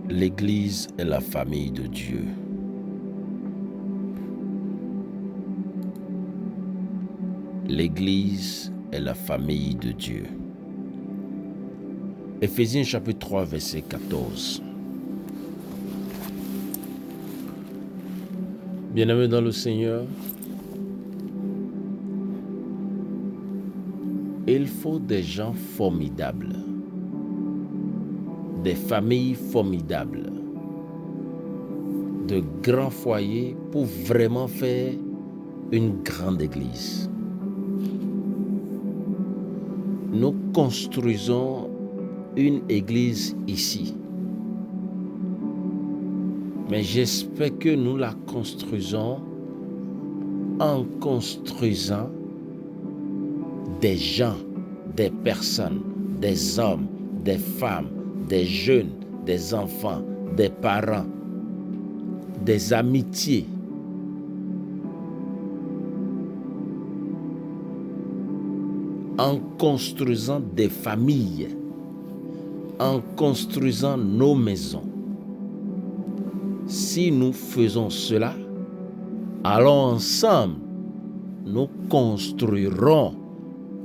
L'Église est la famille de Dieu. L'Église est la famille de Dieu. Éphésiens chapitre 3, verset 14. Bien-aimés dans le Seigneur, il faut des gens formidables, des familles formidables, de grands foyers pour vraiment faire une grande église. Nous construisons une église ici, mais j'espère que nous la construisons en construisant des gens, des personnes, des hommes, des femmes, des jeunes, des enfants, des parents, des amitiés. En construisant des familles, en construisant nos maisons. Si nous faisons cela, alors ensemble, nous construirons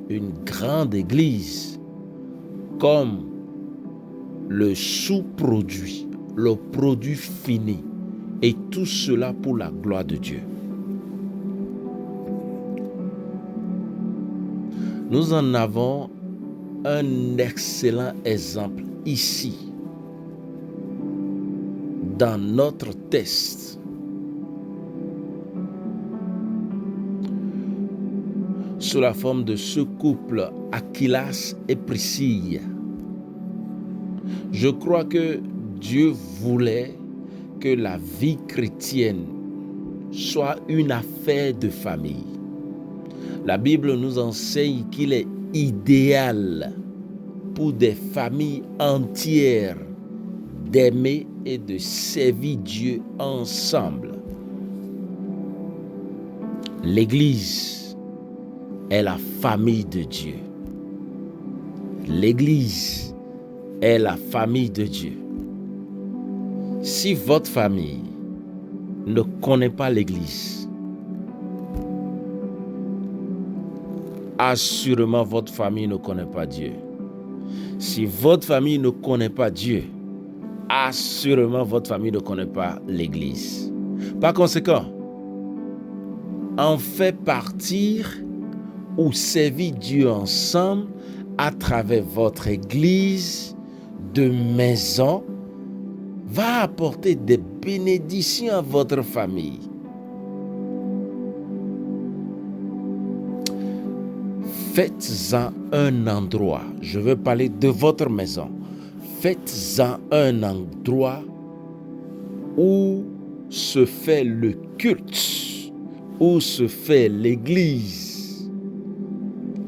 une grande église comme le sous-produit, le produit fini, et tout cela pour la gloire de Dieu. Nous en avons un excellent exemple ici, dans notre texte. Sous la forme de ce couple, Aquilas et Priscille. Je crois que Dieu voulait que la vie chrétienne soit une affaire de famille. La Bible nous enseigne qu'il est idéal pour des familles entières d'aimer et de servir Dieu ensemble. L'Église est la famille de Dieu. L'Église est la famille de Dieu. Si votre famille ne connaît pas l'Église, assurément votre famille ne connaît pas Dieu. Si votre famille ne connaît pas Dieu, assurément votre famille ne connaît pas l'Église. Par conséquent, en fait partir ou servir Dieu ensemble à travers votre Église de maison va apporter des bénédictions à votre famille. Faites-en un endroit. Je veux parler de votre maison. Faites-en un endroit où se fait le culte, où se fait l'église,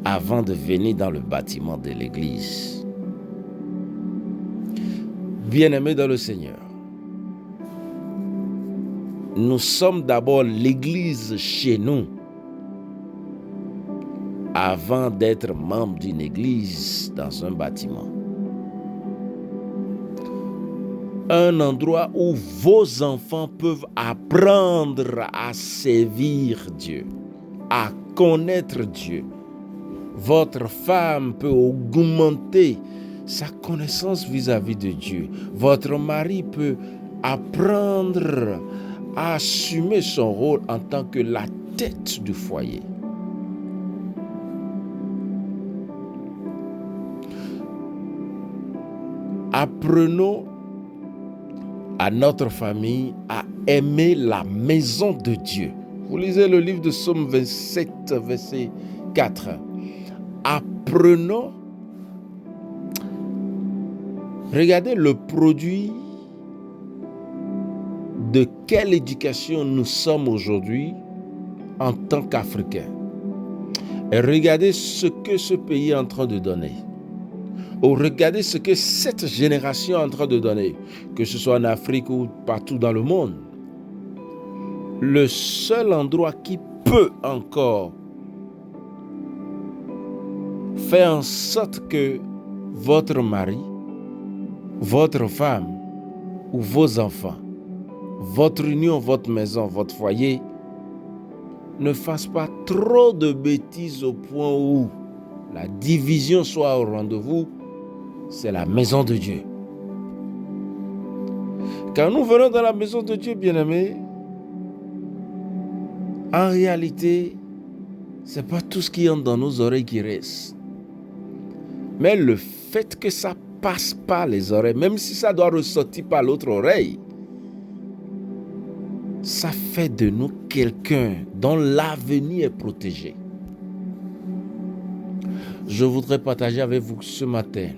avant de venir dans le bâtiment de l'église. Bien-aimés dans le Seigneur, nous sommes d'abord l'église chez nous, avant d'être membre d'une église dans un bâtiment. Un endroit où vos enfants peuvent apprendre à servir Dieu, à connaître Dieu. Votre femme peut augmenter sa connaissance vis-à-vis de Dieu. Votre mari peut apprendre à assumer son rôle en tant que la tête du foyer. Apprenons à notre famille à aimer la maison de Dieu. Vous lisez le livre de Psaume 27, verset 4. Apprenons. Regardez le produit de quelle éducation nous sommes aujourd'hui en tant qu'Africains. Et regardez ce que ce pays est en train de donner. Ou regardez ce que cette génération est en train de donner, que ce soit en Afrique ou partout dans le monde. Le seul endroit qui peut encore faire en sorte que votre mari, votre femme ou vos enfants, votre union, votre maison, votre foyer ne fasse pas trop de bêtises au point où la division soit au rendez-vous, c'est la maison de Dieu. Quand nous venons dans la maison de Dieu, bien-aimés, en réalité, ce n'est pas tout ce qui entre dans nos oreilles qui reste. Mais le fait que ça passe par les oreilles, même si ça doit ressortir par l'autre oreille, ça fait de nous quelqu'un dont l'avenir est protégé. Je voudrais partager avec vous ce matin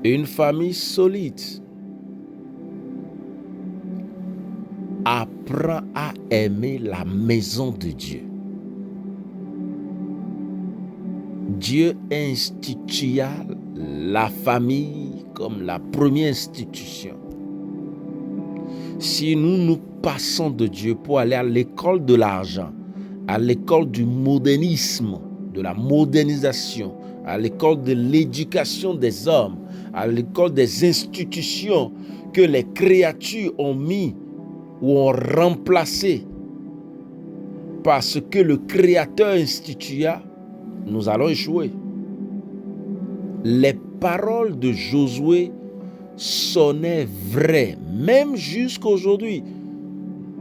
une famille solide apprend à aimer la maison de Dieu. Dieu institua la famille comme la première institution. Si nous passons de Dieu pour aller à l'école de l'argent, à l'école du modernisme, de la modernisation, à l'école de l'éducation des hommes, à l'école des institutions que les créatures ont mis ou ont remplacé par ce que le Créateur institua, nous allons échouer. Les paroles de Josué sonnaient vraies, même jusqu'aujourd'hui.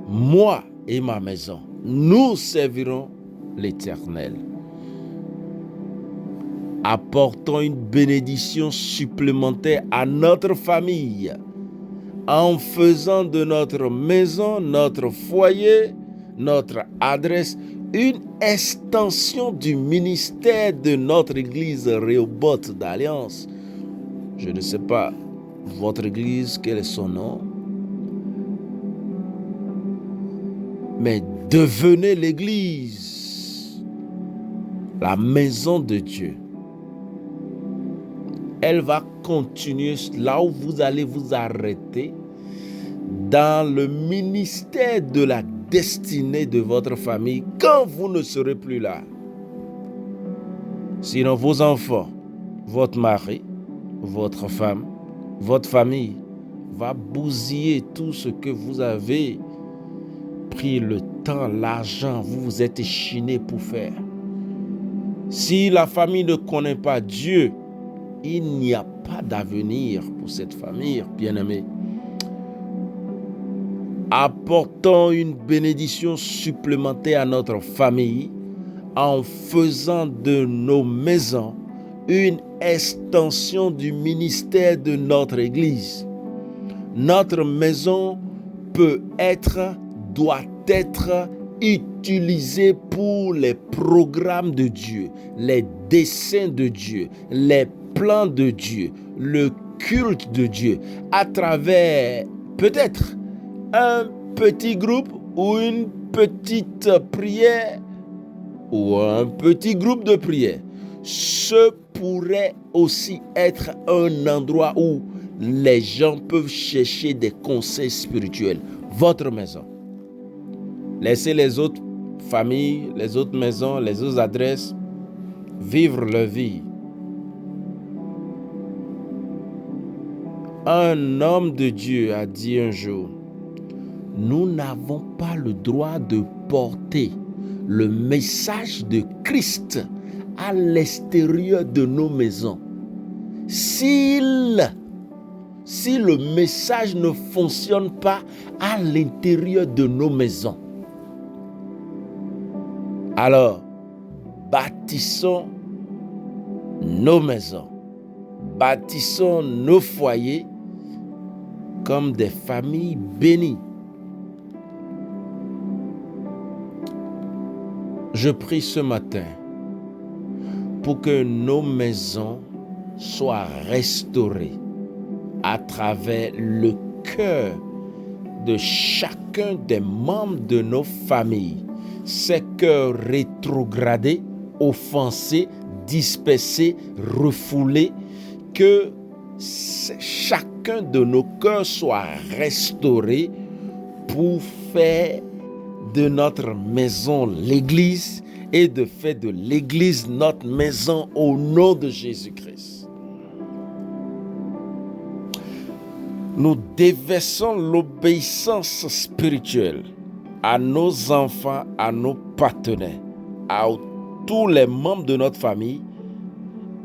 Moi et ma maison, nous servirons l'Éternel. Apportons une bénédiction supplémentaire à notre famille en faisant de notre maison, notre foyer, notre adresse, une extension du ministère de notre église Rehoboth d'Alliance. Je ne sais pas, votre église, quel est son nom? Mais devenez l'église, la maison de Dieu. Elle va continuer là où vous allez vous arrêter, dans le ministère de la destinée de votre famille, quand vous ne serez plus là. Sinon, vos enfants, votre mari, votre femme, votre famille va bousiller tout ce que vous avez pris le temps, l'argent, vous vous êtes échiné pour faire. Si la famille ne connaît pas Dieu, il n'y a pas d'avenir pour cette famille, bien-aimés. Apportons une bénédiction supplémentaire à notre famille en faisant de nos maisons une extension du ministère de notre Église. Notre maison doit être utilisée pour les programmes de Dieu, les desseins de Dieu, les plans de Dieu, le culte de Dieu, à travers peut-être un petit groupe ou une petite prière ou un petit groupe de prière. Ce pourrait aussi être un endroit où les gens peuvent chercher des conseils spirituels. Votre maison. Laissez les autres familles, les autres maisons, les autres adresses vivre leur vie. Un homme de Dieu a dit un jour, nous n'avons pas le droit de porter le message de Christ à l'extérieur de nos maisons. Si le message ne fonctionne pas à l'intérieur de nos maisons, alors bâtissons nos maisons, bâtissons nos foyers comme des familles bénies. Je prie ce matin pour que nos maisons soient restaurées à travers le cœur de chacun des membres de nos familles. Ces cœurs rétrogradés, offensés, dispersés, refoulés, que chacun de nos cœurs soit restauré pour faire de notre maison l'église et de faire de l'église notre maison au nom de Jésus-Christ. Nous déversons l'obéissance spirituelle à nos enfants, à nos partenaires, à tous les membres de notre famille,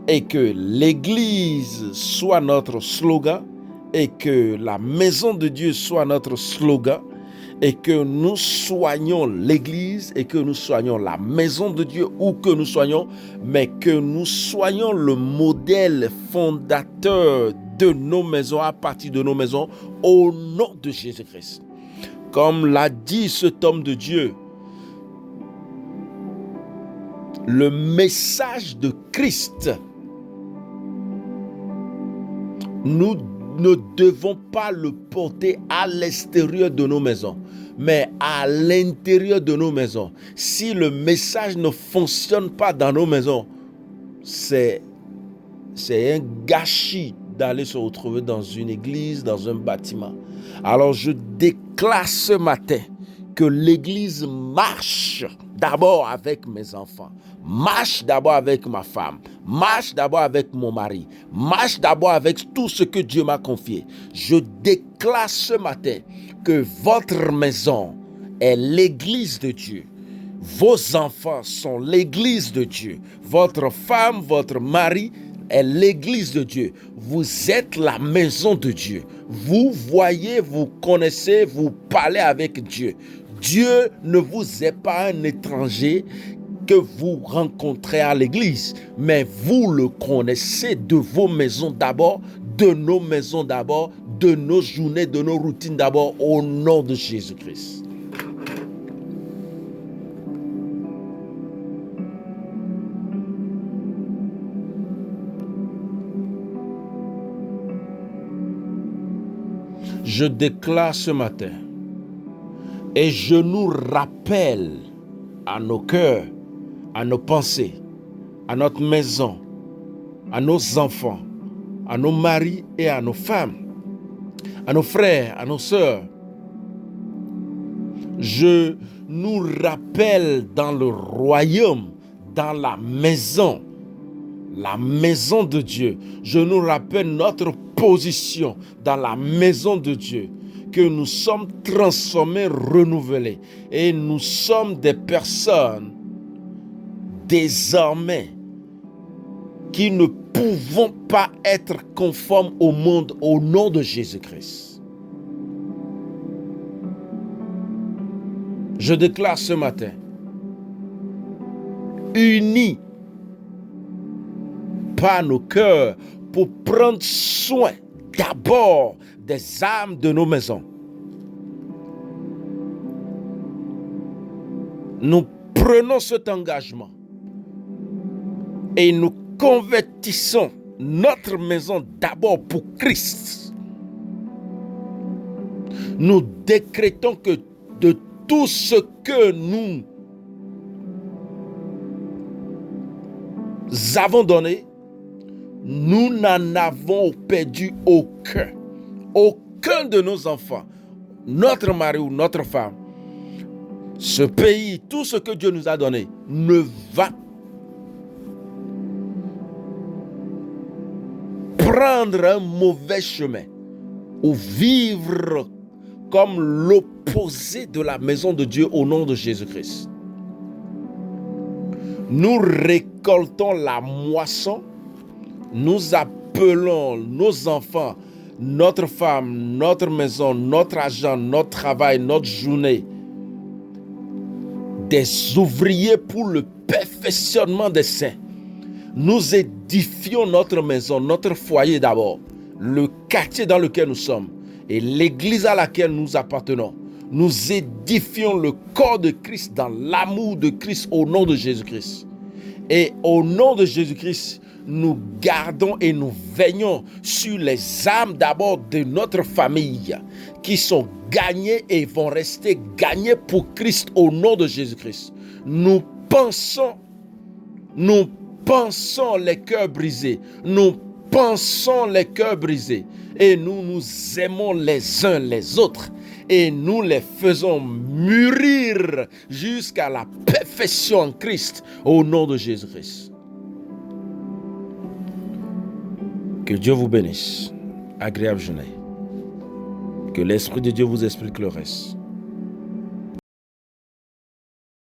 et que l'Église soit notre slogan, et que la maison de Dieu soit notre slogan, et que nous soignons l'Église, et que nous soignons la maison de Dieu, où que nous soignons, mais que nous soyons le modèle fondateur de nos maisons, à partir de nos maisons, au nom de Jésus-Christ. Comme l'a dit cet homme de Dieu, le message de Christ, nous ne devons pas le porter à l'extérieur de nos maisons, mais à l'intérieur de nos maisons. Si le message ne fonctionne pas dans nos maisons, c'est un gâchis d'aller se retrouver dans une église, dans un bâtiment. Alors je déclare ce matin que l'église marche d'abord avec mes enfants, marche d'abord avec ma femme, marche d'abord avec mon mari, marche d'abord avec tout ce que Dieu m'a confié. Je déclare ce matin que votre maison est l'église de Dieu. Vos enfants sont l'église de Dieu. Votre femme, votre mari est l'église de Dieu. Vous êtes la maison de Dieu. Vous voyez, vous connaissez, vous parlez avec Dieu. Dieu ne vous est pas un étranger que vous rencontrez à l'église, mais vous le connaissez de vos maisons d'abord, de nos maisons d'abord, de nos journées, de nos routines d'abord, au nom de Jésus-Christ. Je déclare ce matin et je nous rappelle à nos cœurs, à nos pensées, à notre maison, à nos enfants, à nos maris et à nos femmes, à nos frères, à nos sœurs. Je nous rappelle dans le royaume, dans la maison de Dieu. Je nous rappelle notre position dans la maison de Dieu, que nous sommes transformés, renouvelés, et nous sommes des personnes désormais qui ne pouvons pas être conformes au monde au nom de Jésus-Christ. Je déclare ce matin, unis par nos cœurs pour prendre soin d'abord des âmes de nos maisons. Nous prenons cet engagement et nous convertissons notre maison d'abord pour Christ. Nous décrétons que de tout ce que nous avons donné, nous n'en avons perdu aucun. Aucun de nos enfants, notre mari ou notre femme, ce pays, tout ce que Dieu nous a donné, ne va prendre un mauvais chemin ou vivre comme l'opposé de la maison de Dieu au nom de Jésus-Christ. Nous récoltons la moisson. Nous appelons nos enfants, notre femme, notre maison, notre argent, notre travail, notre journée, des ouvriers pour le perfectionnement des saints. Nous édifions notre maison, notre foyer d'abord, le quartier dans lequel nous sommes et l'église à laquelle nous appartenons. Nous édifions le corps de Christ dans l'amour de Christ au nom de Jésus-Christ. Et au nom de Jésus-Christ, nous gardons et nous veillons sur les âmes d'abord de notre famille qui sont gagnées et vont rester gagnées pour Christ au nom de Jésus-Christ. Nous pensons les cœurs brisés. Nous pensons les cœurs brisés et nous nous aimons les uns les autres et nous les faisons mûrir jusqu'à la perfection en Christ au nom de Jésus-Christ. Que Dieu vous bénisse. Agréable journée. Que l'Esprit de Dieu vous explique le reste.